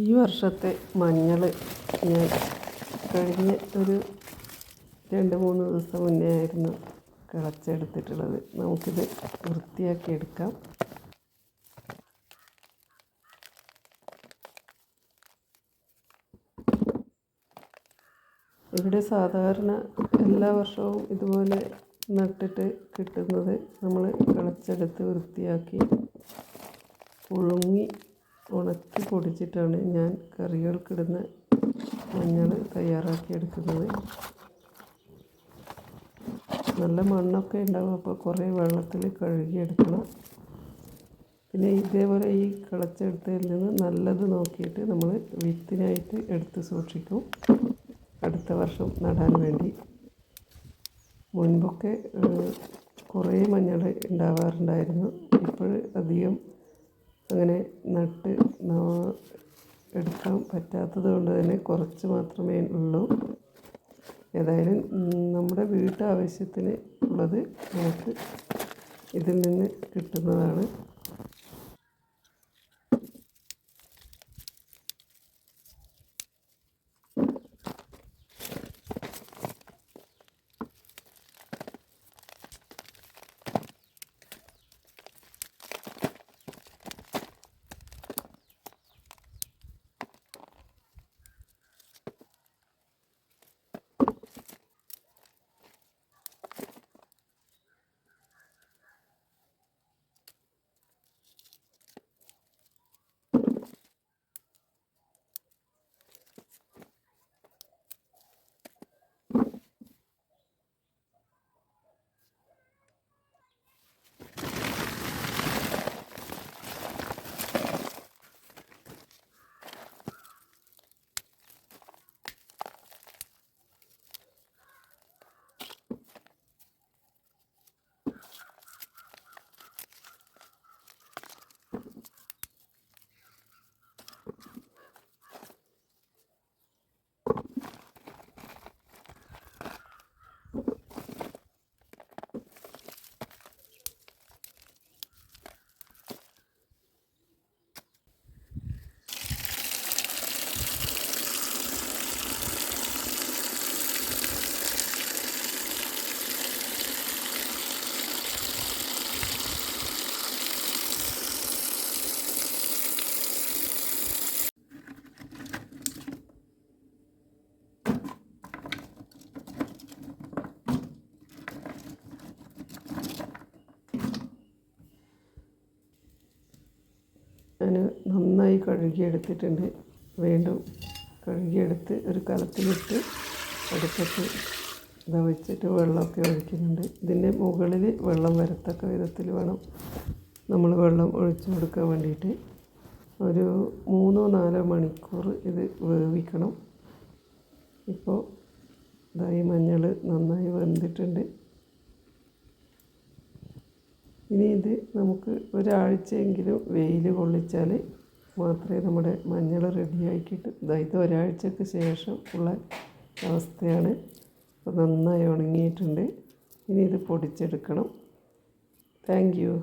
ഈ വർഷത്തെ മഞ്ഞൾ ഞാൻ കഴിഞ്ഞ ഒരു 2-3 ദിവസം മുന്നേ ആയിരുന്നു കിളച്ചെടുത്തിട്ടുള്ളത്. നമുക്കിത് വൃത്തിയാക്കി എടുക്കാം. ഇവിടെ സാധാരണ എല്ലാ വർഷവും ഇതുപോലെ നട്ടിട്ട് കിട്ടുന്നത് നമ്മൾ കിളച്ചെടുത്ത് വൃത്തിയാക്കി പുഴുങ്ങി ഉണക്കി പൊടിച്ചിട്ടാണ് ഞാൻ കറികൾക്കിടുന്ന മഞ്ഞൾ തയ്യാറാക്കിയെടുക്കുന്നത്. നല്ല മണ്ണൊക്കെ ഉണ്ടാവും, അപ്പോൾ കുറേ വെള്ളത്തിൽ കഴുകിയെടുക്കണം. പിന്നെ ഇതേപോലെ ഈ കിളച്ചെടുത്തതിൽ നിന്ന് നല്ലത് നോക്കിയിട്ട് നമ്മൾ വിത്തിനായിട്ട് എടുത്ത് സൂക്ഷിക്കും, അടുത്ത വർഷം നടാൻ വേണ്ടി. മുൻപൊക്കെ കുറേ മഞ്ഞൾ ഉണ്ടാവാറുണ്ടായിരുന്നു. ഇപ്പോൾ അധികം അങ്ങനെ നട്ട് എടുക്കാൻ പറ്റാത്തത് കൊണ്ട് തന്നെ കുറച്ച് മാത്രമേ ഉള്ളൂ. ഏതായാലും നമ്മുടെ വീട്ടാവശ്യത്തിന് ഉള്ളത് നമുക്ക് ഇതിൽ നിന്ന് കിട്ടുന്നതാണ്. ഞാൻ നന്നായി കഴുകിയെടുത്തിട്ടുണ്ട്. വീണ്ടും കഴുകിയെടുത്ത് ഒരു കലത്തിലിട്ട് അടുപ്പത്ത് വെച്ചിട്ട് വെള്ളമൊക്കെ ഒഴിക്കുന്നുണ്ട്. ഇതിൻ്റെ മുകളിൽ വെള്ളം വരത്തക്ക വിധത്തിൽ വേണം നമ്മൾ വെള്ളം ഒഴിച്ചു കൊടുക്കാൻ വേണ്ടിയിട്ട്. ഒരു 3-4 മണിക്കൂർ ഇത് വേവിക്കണം. ഇപ്പോൾ ഈ മഞ്ഞൾ നന്നായി വെന്തിട്ടുണ്ട്. ഇനി ഇത് നമുക്ക് ഒരാഴ്ചയെങ്കിലും വെയിൽ കൊള്ളിച്ചാൽ മാത്രമേ നമ്മുടെ മഞ്ഞൾ റെഡിയായി കിട്ടും. ഇത് ഒരാഴ്ചക്ക് ശേഷം ഉള്ള അവസ്ഥയാണ്. അപ്പോൾ നന്നായി ഉണങ്ങിയിട്ടുണ്ട്. ഇനി ഇത് പൊടിച്ചെടുക്കണം. Thank U.